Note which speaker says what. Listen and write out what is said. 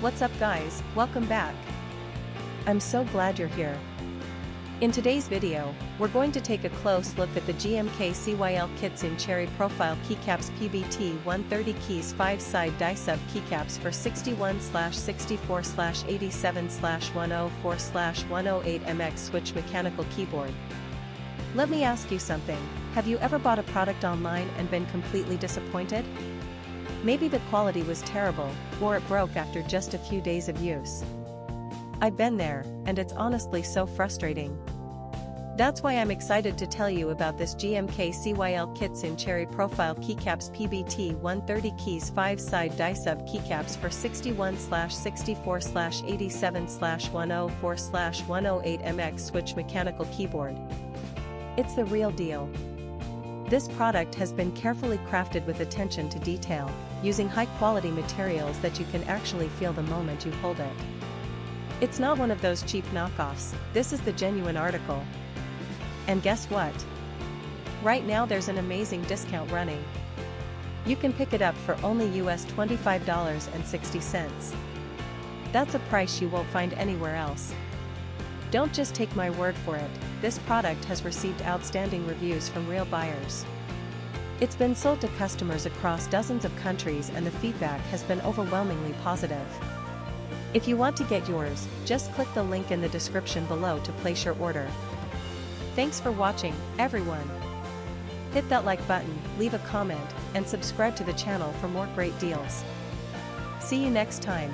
Speaker 1: What's up guys, welcome back. I'm so glad you're here. In today's video, we're going to take a close look at the GMK CYL Kitsune Cherry Profile Keycaps PBT 130 keys 5-side die-sub keycaps for 61/64/87/104/108 switch mechanical keyboard. Let me ask you something, have you ever bought a product online and been completely disappointed? Maybe the quality was terrible, or it broke after just a few days of use. I've been there, and it's honestly so frustrating. That's why I'm excited to tell you about this GMK CYL Kitsune Cherry Profile Keycaps PBT 130 keys 5-side die-sub keycaps for 61/64/87/104/108 switch mechanical keyboard. It's the real deal. This product has been carefully crafted with attention to detail, using high-quality materials that you can actually feel the moment you hold it. It's not one of those cheap knockoffs, this is the genuine article. And guess what? Right now there's an amazing discount running. You can pick it up for only US $25.60. That's a price you won't find anywhere else. Don't just take my word for it, this product has received outstanding reviews from real buyers. It's been sold to customers across dozens of countries and the feedback has been overwhelmingly positive. If you want to get yours, just click the link in the description below to place your order. Thanks for watching, everyone. Hit that like button, leave a comment, and subscribe to the channel for more great deals. See you next time.